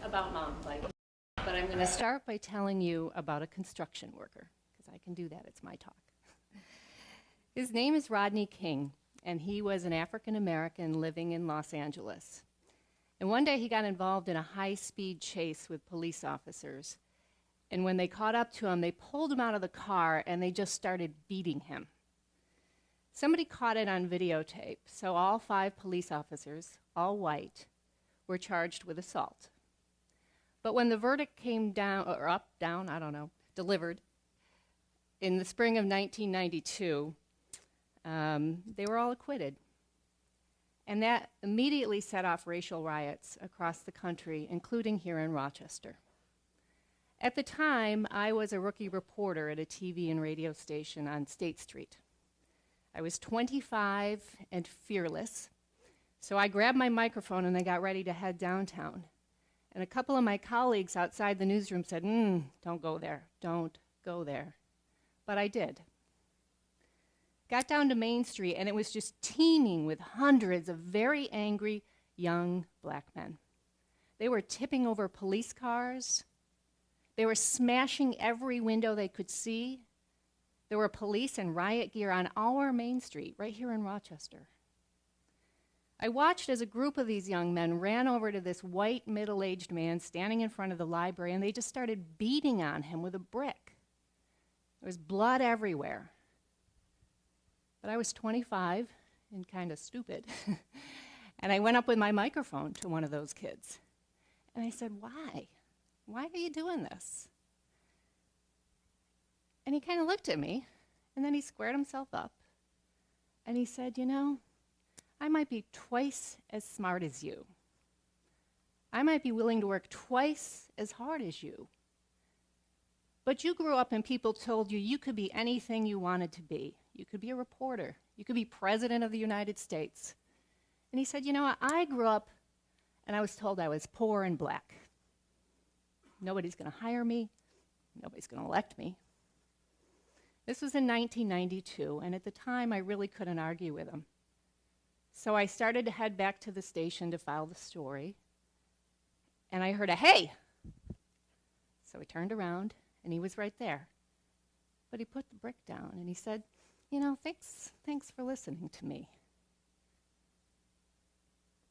about mountain biking, but I'm going to start by telling you about a construction worker, because I can do that. It's my talk. His name is Rodney King, and he was an African American living in Los Angeles. And one day he got involved in a high-speed chase with police officers. And when they caught up to him, they pulled him out of the car and they just started beating him. Somebody caught it on videotape, so all 5 police officers, all white, were charged with assault. But when the verdict came down, or up, down, I don't know, delivered, in the spring of 1992, they were all acquitted. And that immediately set off racial riots across the country, including here in Rochester. At the time, I was a rookie reporter at a TV and radio station on State Street. I was 25 and fearless, so I grabbed my microphone and I got ready to head downtown. And a couple of my colleagues outside the newsroom said, don't go there, don't go there. But I did. Got down to Main Street and it was just teeming with hundreds of very angry young black men. They were tipping over police cars. They were smashing every window they could see. There were police and riot gear on our Main Street, right here in Rochester. I watched as a group of these young men ran over to this white, middle-aged man standing in front of the library, and they just started beating on him with a brick. There was blood everywhere. But I was 25 and kind of stupid. And I went up with my microphone to one of those kids. And I said, why? Why are you doing this? And he kind of looked at me, and then he squared himself up, and he said, I might be twice as smart as you. I might be willing to work twice as hard as you. But you grew up and people told you could be anything you wanted to be. You could be a reporter. You could be president of the United States. And he said, I grew up and I was told I was poor and black. Nobody's going to hire me. Nobody's going to elect me. This was in 1992, and at the time, I really couldn't argue with him. So I started to head back to the station to file the story, and I heard a hey! So I turned around, and he was right there. But he put the brick down, and he said, thanks for listening to me.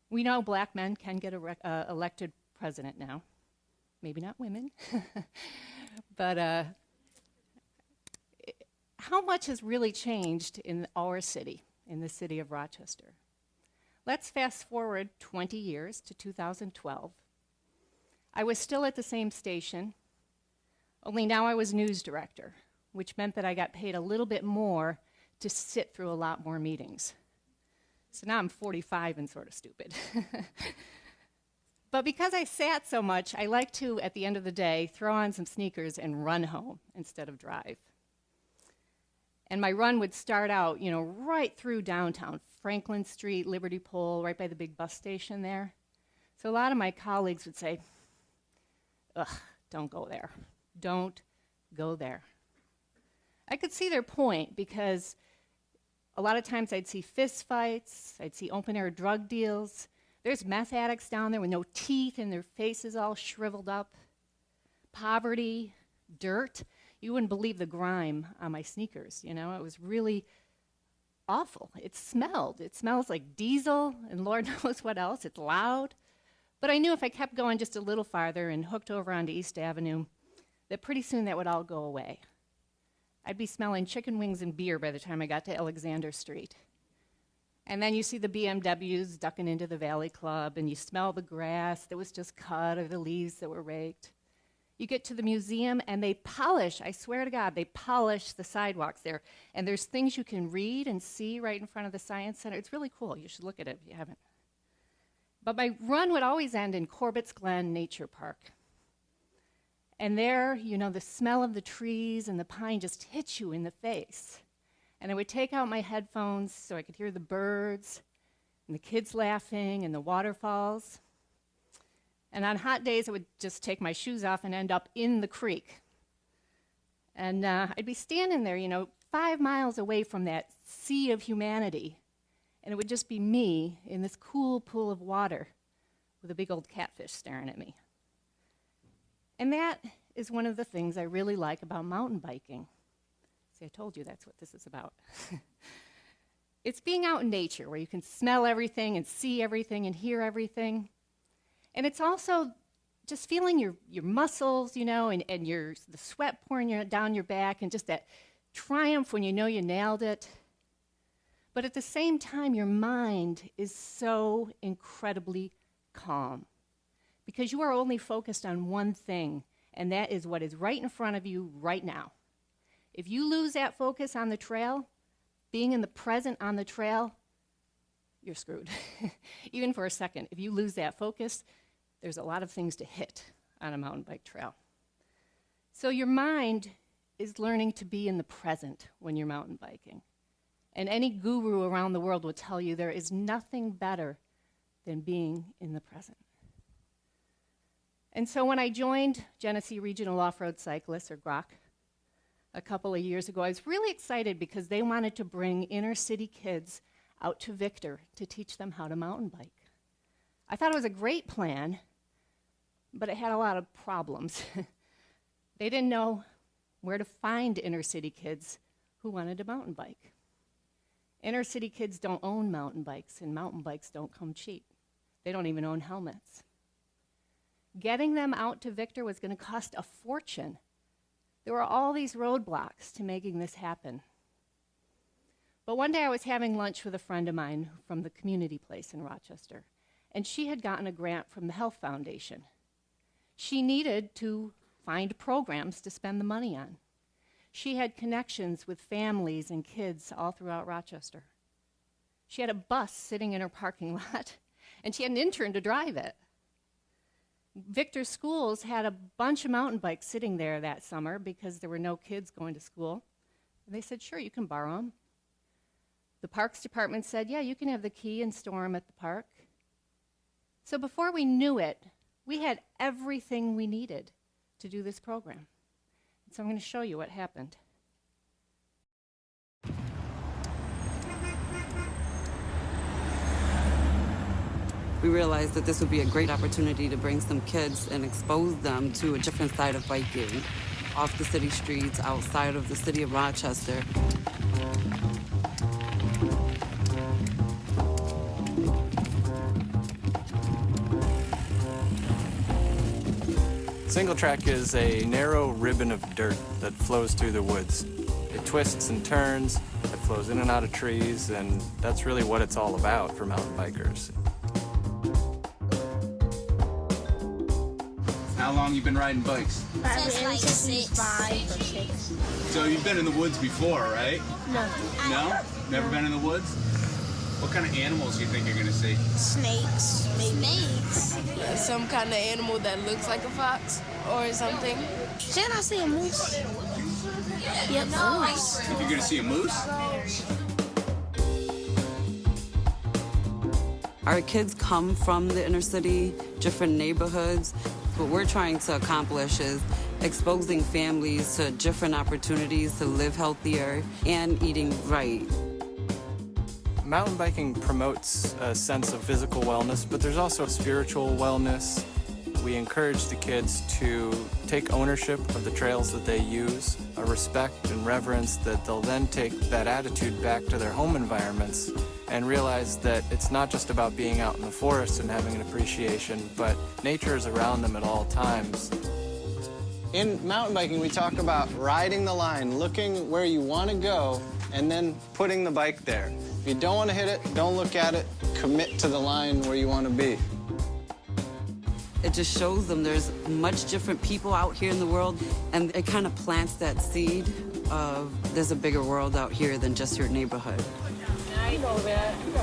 We know black men can get elected president now. Maybe not women, but how much has really changed in our city, in the city of Rochester? Let's fast forward 20 years to 2012. I was still at the same station, only now I was news director, which meant that I got paid a little bit more to sit through a lot more meetings. So now I'm 45 and sort of stupid. But because I sat so much, I like to, at the end of the day, throw on some sneakers and run home instead of drive. And my run would start out, right through downtown, Franklin Street, Liberty Pole, right by the big bus station there. So a lot of my colleagues would say, don't go there. Don't go there. I could see their point because a lot of times I'd see fist fights, I'd see open-air drug deals. There's meth addicts down there with no teeth and their faces all shriveled up. Poverty, dirt. You wouldn't believe the grime on my sneakers, It was really awful. It smelled. It smells like diesel and Lord knows what else. It's loud. But I knew if I kept going just a little farther and hooked over onto East Avenue, that pretty soon that would all go away. I'd be smelling chicken wings and beer by the time I got to Alexander Street. And then you see the BMWs ducking into the Valley Club, and you smell the grass that was just cut or the leaves that were raked. You get to the museum, and they polish, I swear to God, they polish the sidewalks there. And there's things you can read and see right in front of the Science Center. It's really cool. You should look at it if you haven't. But my run would always end in Corbett's Glen Nature Park. And there, the smell of the trees and the pine just hits you in the face. And I would take out my headphones so I could hear the birds and the kids laughing and the waterfalls. And on hot days, I would just take my shoes off and end up in the creek. And I'd be standing there, 5 miles away from that sea of humanity. And it would just be me in this cool pool of water with a big old catfish staring at me. And that is one of the things I really like about mountain biking. See, I told you that's what this is about. It's being out in nature where you can smell everything and see everything and hear everything. And it's also just feeling your muscles, you know, and the sweat pouring down your back, and just that triumph when you know you nailed it. But at the same time, your mind is so incredibly calm because you are only focused on one thing, and that is what is right in front of you right now. If you lose that focus on the trail, being in the present on the trail, you're screwed. Even for a second, if you lose that focus, there's a lot of things to hit on a mountain bike trail. So your mind is learning to be in the present when you're mountain biking. And any guru around the world will tell you there is nothing better than being in the present. And so when I joined Genesee Regional Off-Road Cyclists, or GROC, a couple of years ago, I was really excited because they wanted to bring inner city kids out to Victor to teach them how to mountain bike. I thought it was a great plan, but it had a lot of problems. They didn't know where to find inner city kids who wanted to mountain bike. Inner city kids don't own mountain bikes, and mountain bikes don't come cheap. They don't even own helmets. Getting them out to Victor was going to cost a fortune. There were all these roadblocks to making this happen. But one day I was having lunch with a friend of mine from the community place in Rochester, and she had gotten a grant from the Health Foundation. She needed to find programs to spend the money on. She had connections with families and kids all throughout Rochester. She had a bus sitting in her parking lot, and she had an intern to drive it. Victor's schools had a bunch of mountain bikes sitting there that summer because there were no kids going to school. And they said, sure, you can borrow them. The Parks Department said, yeah, you can have the key and store them at the park. So before we knew it, we had everything we needed to do this program. And so I'm going to show you what happened. We realized that this would be a great opportunity to bring some kids and expose them to a different side of biking, off the city streets, outside of the city of Rochester. Singletrack is a narrow ribbon of dirt that flows through the woods. It twists and turns, it flows in and out of trees, and that's really what it's all about for mountain bikers. How long you been riding bikes? Since 5 or 6. So you've been in the woods before, right? No. No? Never been in the woods? What kind of animals do you think you're gonna see? Snakes, maybe. Snakes? Some kind of animal that looks like a fox or something. Shouldn't I see a moose? Yep, a moose. Think you're gonna see a moose? Our kids come from the inner city, different neighborhoods. What we're trying to accomplish is exposing families to different opportunities to live healthier and eating right. Mountain biking promotes a sense of physical wellness, but there's also spiritual wellness. We encourage the kids to take ownership of the trails that they use, a respect and reverence that they'll then take that attitude back to their home environments and realize that it's not just about being out in the forest and having an appreciation, but nature is around them at all times. In mountain biking, we talk about riding the line, looking where you want to go, and then putting the bike there. If you don't want to hit it, don't look at it, commit to the line where you want to be. It just shows them there's much different people out here in the world, and it kind of plants that seed of there's a bigger world out here than just your neighborhood.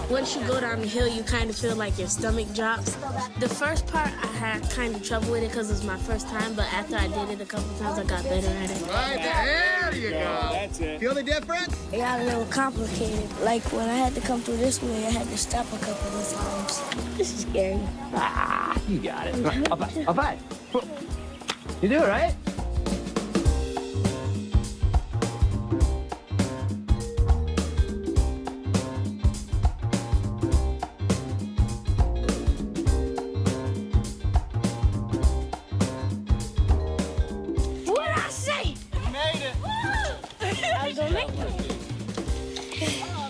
Once you go down the hill, you kind of feel like your stomach drops. The first part, I had kind of trouble with it because it was my first time, but after I did it a couple times, I got better at it. Right there you go. That's it. Feel the difference? It got a little complicated. Like when I had to come through this way, I had to stop a couple of times. This is scary. Ah, you got it. All right. You do it, right?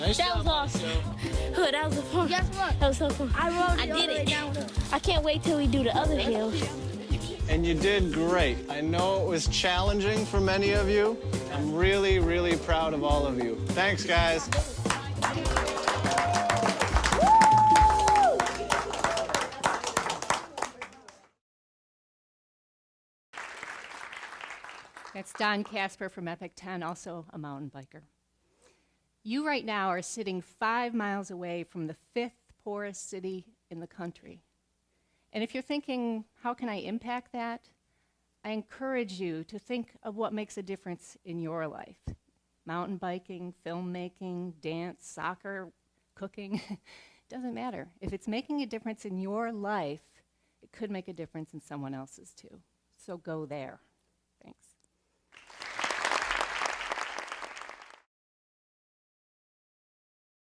Nice That job, was awesome. Marcio. That was fun. Guess what? That was so fun. I did it. down with her. I can't wait till we do the other hills. And you did great. I know it was challenging for many of you. I'm really, really proud of all of you. Thanks, guys. That's Don Casper from Epic 10, also a mountain biker. You right now are sitting 5 miles away from the 5th poorest city in the country. And if you're thinking, how can I impact that? I encourage you to think of what makes a difference in your life. Mountain biking, filmmaking, dance, soccer, cooking, doesn't matter. If it's making a difference in your life, it could make a difference in someone else's too. So go there.